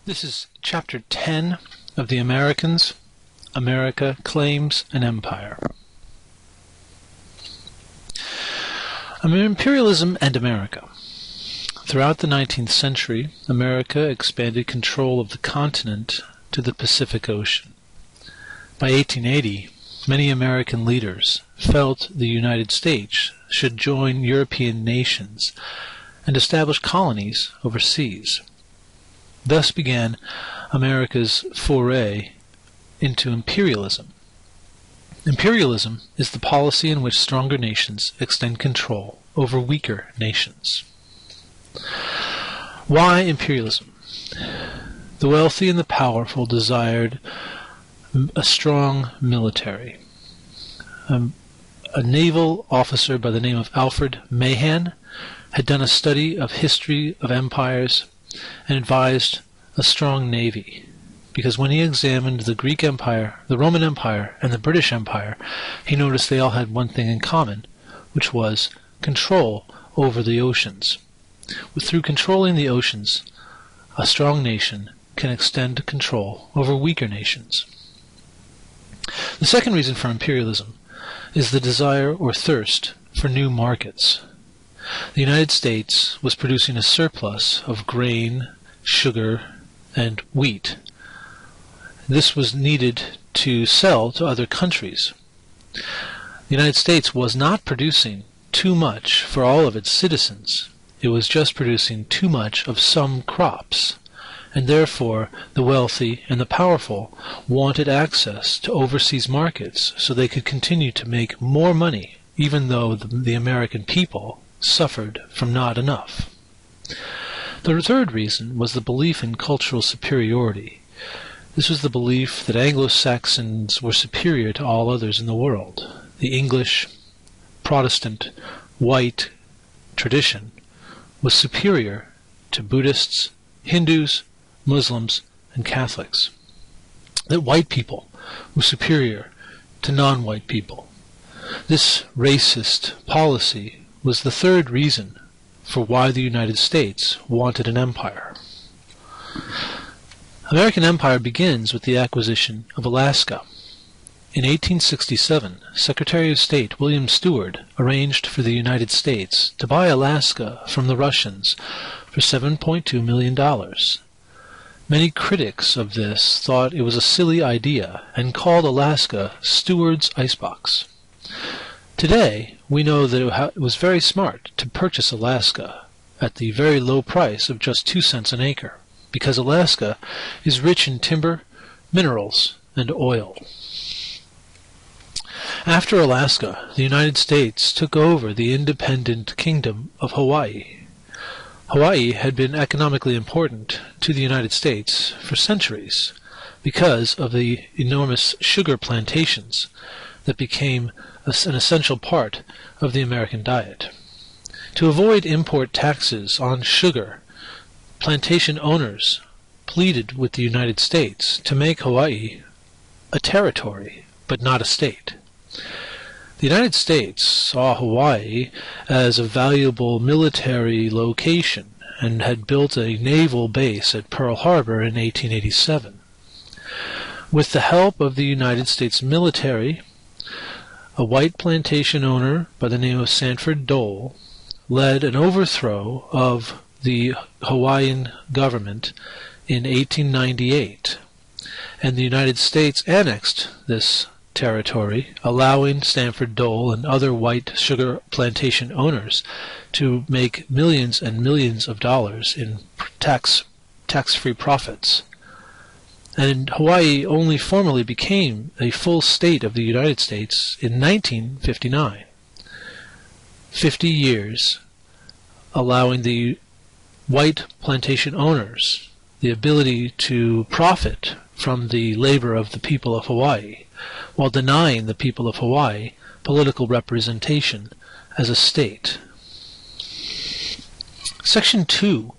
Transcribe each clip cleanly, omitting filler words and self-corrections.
This is Chapter 10 of The Americans, America, Claims, and Empire. Imperialism and America. Throughout the 19th century, America expanded control of the continent to the Pacific Ocean. By 1880, many American leaders felt the United States should join European nations and establish colonies overseas. Thus began America's foray into imperialism. Imperialism is the policy in which stronger nations extend control over weaker nations. Why imperialism? The wealthy and the powerful desired a strong military. A naval officer by the name of Alfred MAINE had done a study of history of empires and advised a strong navy, because when he examined the Greek Empire, the Roman Empire, and the British Empire, he noticed they all had one thing in common, which was control over the oceans. Through controlling the oceans, a strong nation can extend control over weaker nations. The second reason for imperialism is the desire or thirst for new markets. The United States was producing a surplus of grain, sugar, and wheat. This was needed to sell to other countries. The United States was not producing too much for all of its citizens. It was just producing too much of some crops, and therefore the wealthy and the powerful wanted access to overseas markets so they could continue to make more money, even though the American people suffered from not enough. The third reason was the belief in cultural superiority. This was the belief that Anglo-Saxons were superior to all others in the world. The English, Protestant, white tradition was superior to Buddhists, Hindus, Muslims, and Catholics. That white people were superior to non-white people. This racist policy was the third reason for why the United States wanted an empire. American empire begins with the acquisition of Alaska. In 1867, Secretary of State William Stewart arranged for the United States to buy Alaska from the Russians for $7.2 million. Many critics of this thought it was a silly idea and called Alaska Stewart's icebox. Today, we know that it was very smart to purchase Alaska at the very low price of just 2 cents an acre, because Alaska is rich in timber, minerals, and oil. After Alaska, the United States took over the independent kingdom of Hawaii. Hawaii had been economically important to the United States for centuries because of the enormous sugar plantations that became an essential part of the American diet. To avoid import taxes on sugar, plantation owners pleaded with the United States to make Hawaii a territory, but not a state. The United States saw Hawaii as a valuable military location and had built a naval base at Pearl Harbor in 1887. With the help of the United States military, a white plantation owner by the name of Sanford Dole led an overthrow of the Hawaiian government in 1898, and the United States annexed this territory, allowing Sanford Dole and other white sugar plantation owners to make millions and millions of dollars in tax-free profits. And Hawaii only formally became a full state of the United States in 1959. 50 years allowing the white plantation owners the ability to profit from the labor of the people of Hawaii, while denying the people of Hawaii political representation as a state. Section 2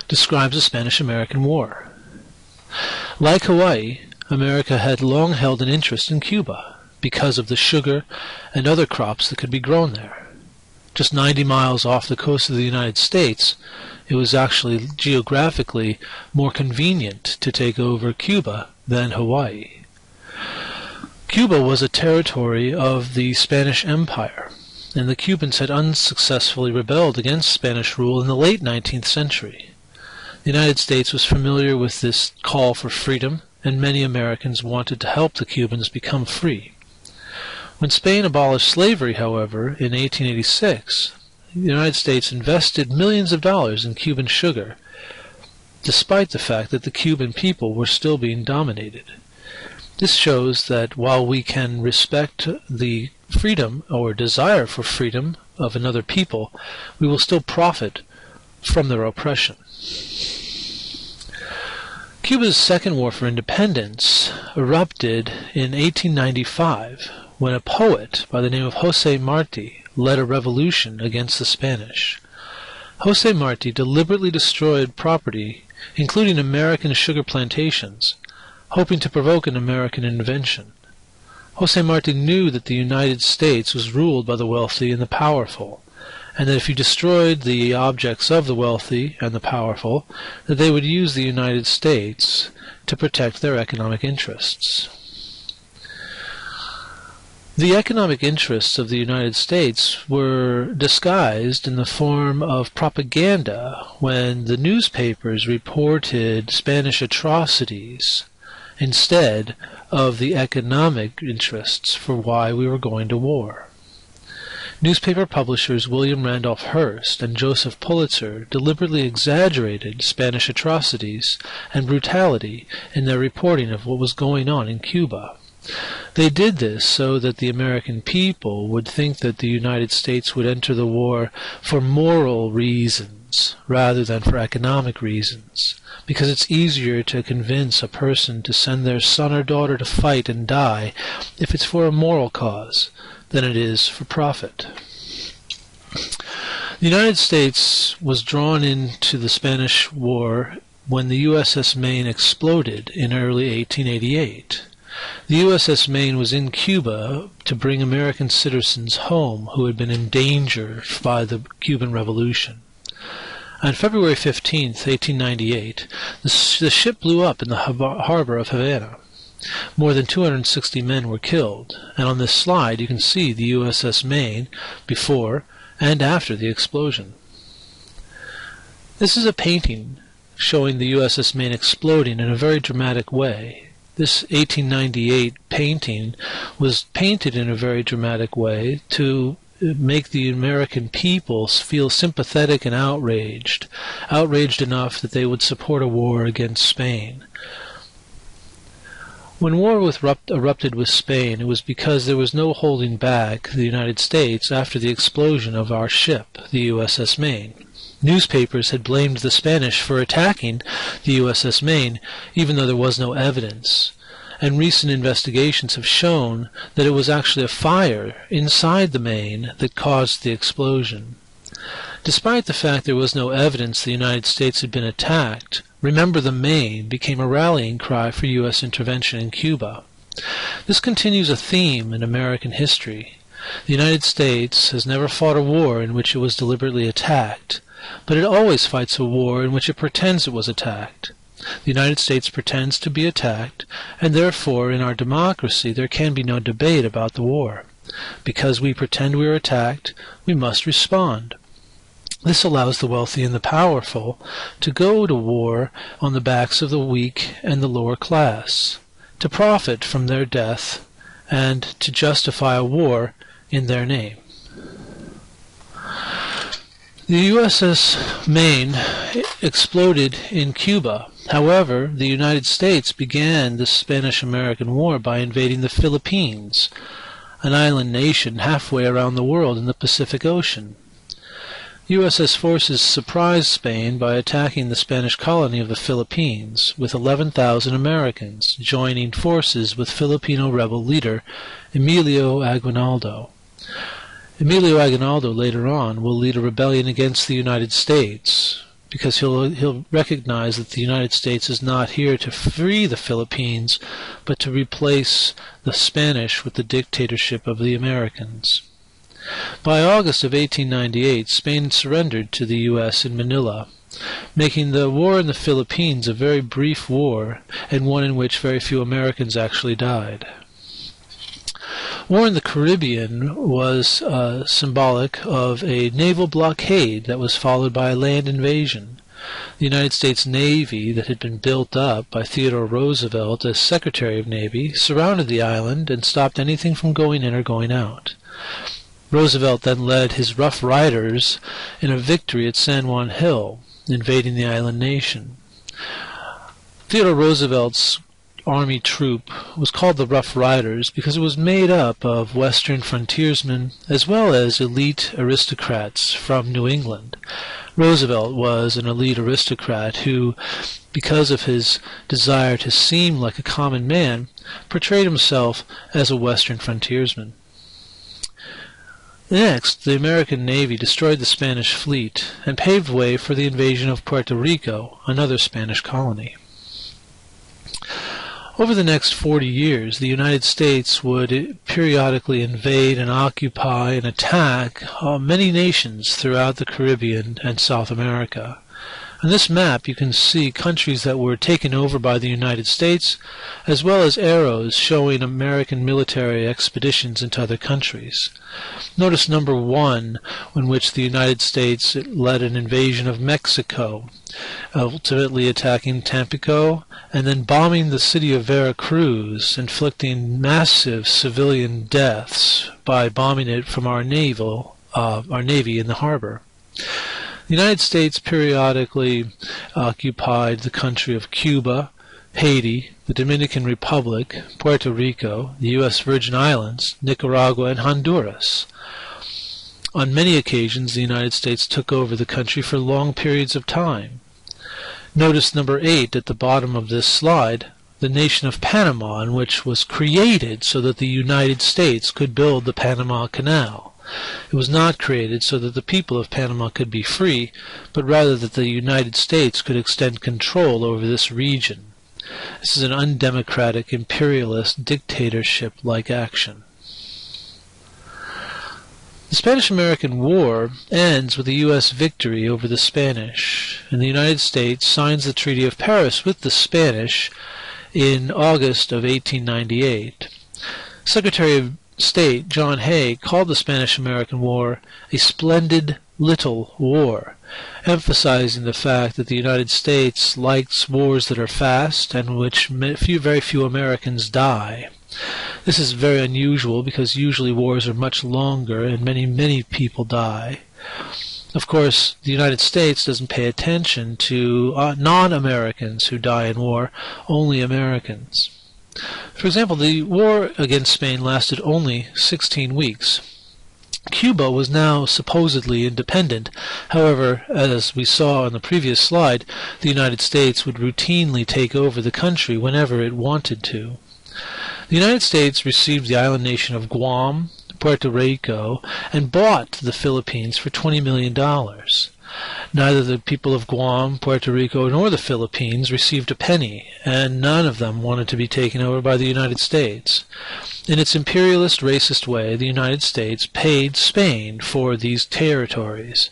describes the Spanish-American War. Like Hawaii, America had long held an interest in Cuba because of the sugar and other crops that could be grown there. just 90 miles off the coast of the United States, it was actually geographically more convenient to take over Cuba than Hawaii. Cuba was a territory of the Spanish Empire, and the Cubans had unsuccessfully rebelled against Spanish rule in the late 19th century. The United States was familiar with this call for freedom, and many Americans wanted to help the Cubans become free. When Spain abolished slavery, however, in 1886, the United States invested millions of dollars in Cuban sugar, despite the fact that the Cuban people were still being dominated. This shows that while we can respect the freedom or desire for freedom of another people, we will still profit from their oppression. Cuba's Second War for Independence erupted in 1895 when a poet by the name of José Martí led a revolution against the Spanish. José Martí deliberately destroyed property, including American sugar plantations, hoping to provoke an American intervention. José Martí knew that the United States was ruled by the wealthy and the powerful, and that if you destroyed the objects of the wealthy and the powerful, that they would use the United States to protect their economic interests. The economic interests of the United States were disguised in the form of propaganda when the newspapers reported Spanish atrocities instead of the economic interests for why we were going to war. Newspaper publishers William Randolph Hearst and Joseph Pulitzer deliberately exaggerated Spanish atrocities and brutality in their reporting of what was going on in Cuba. They did this so that the American people would think that the United States would enter the war for moral reasons rather than for economic reasons, because it's easier to convince a person to send their son or daughter to fight and die if it's for a moral cause than it is for profit. The United States was drawn into the Spanish War when the U.S.S. Maine exploded in early 1888. The U.S.S. Maine was in Cuba to bring American citizens home who had been endangered by the Cuban Revolution. On February 15, 1898, the ship blew up in the harbor of Havana. More than 260 men were killed, and on this slide you can see the U.S.S. Maine before and after the explosion. This is a painting showing the U.S.S. Maine exploding in a very dramatic way. This 1898 painting was painted in a very dramatic way to make the American people feel sympathetic and outraged enough that they would support a war against Spain. When war erupted with Spain, it was because there was no holding back the United States after the explosion of our ship, the U.S.S. Maine. Newspapers had blamed the Spanish for attacking the U.S.S. Maine, even though there was no evidence. And recent investigations have shown that it was actually a fire inside the Maine that caused the explosion. Despite the fact there was no evidence the United States had been attacked, "Remember the Maine" became a rallying cry for U.S. intervention in Cuba. This continues a theme in American history. The United States has never fought a war in which it was deliberately attacked, but it always fights a war in which it pretends it was attacked. The United States pretends to be attacked, and therefore in our democracy there can be no debate about the war. Because we pretend we are attacked, we must respond. This allows the wealthy and the powerful to go to war on the backs of the weak and the lower class, to profit from their death, and to justify a war in their name. The U.S.S. Maine exploded in Cuba. However, the United States began the Spanish-American War by invading the Philippines, an island nation halfway around the world in the Pacific Ocean. U.S.S. forces surprised Spain by attacking the Spanish colony of the Philippines, with 11,000 Americans joining forces with Filipino rebel leader Emilio Aguinaldo. Emilio Aguinaldo later on will lead a rebellion against the United States, because he'll recognize that the United States is not here to free the Philippines, but to replace the Spanish with the dictatorship of the Americans. By August of 1898, Spain surrendered to the U.S. in Manila, making the war in the Philippines a very brief war, and one in which very few Americans actually died. War in the Caribbean was symbolic of a naval blockade that was followed by a land invasion. The United States Navy, that had been built up by Theodore Roosevelt as Secretary of Navy, surrounded the island and stopped anything from going in or going out. Roosevelt then led his Rough Riders in a victory at San Juan Hill, invading the island nation. Theodore Roosevelt's army troop was called the Rough Riders because it was made up of Western frontiersmen as well as elite aristocrats from New England. Roosevelt was an elite aristocrat who, because of his desire to seem like a common man, portrayed himself as a Western frontiersman. Next, the American Navy destroyed the Spanish fleet and paved way for the invasion of Puerto Rico, another Spanish colony. Over the next 40 years, the United States would periodically invade and occupy and attack many nations throughout the Caribbean and South America. On this map, you can see countries that were taken over by the United States, as well as arrows showing American military expeditions into other countries. Notice number 1, in which the United States led an invasion of Mexico, ultimately attacking Tampico, and then bombing the city of Veracruz, inflicting massive civilian deaths by bombing it from our Navy in the harbor. The United States periodically occupied the country of Cuba, Haiti, the Dominican Republic, Puerto Rico, the U.S. Virgin Islands, Nicaragua, and Honduras. On many occasions, the United States took over the country for long periods of time. Notice number 8 at the bottom of this slide, the nation of Panama, in which was created so that the United States could build the Panama Canal. It was not created so that the people of Panama could be free, but rather that the United States could extend control over this region. This is an undemocratic, imperialist, dictatorship-like action. The Spanish-American War ends with a U.S. victory over the Spanish, and the United States signs the Treaty of Paris with the Spanish in August of 1898. Secretary of State John Hay called the Spanish-American War a splendid little war, emphasizing the fact that the United States likes wars that are fast and in which very few Americans die. This is very unusual because usually wars are much longer and many people die. Of course, the United States doesn't pay attention to non-Americans who die in war, only Americans. For example, the war against Spain lasted only 16 weeks. Cuba was now supposedly independent. However, as we saw on the previous slide, the United States would routinely take over the country whenever it wanted to. The United States received the island nation of Guam, Puerto Rico, and bought the Philippines for $20 million. Neither the people of Guam, Puerto Rico, nor the Philippines received a penny, and none of them wanted to be taken over by the United States. In its imperialist, racist way, the United States paid Spain for these territories,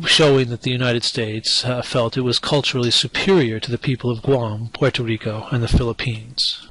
showing that the United States felt it was culturally superior to the people of Guam, Puerto Rico, and the Philippines.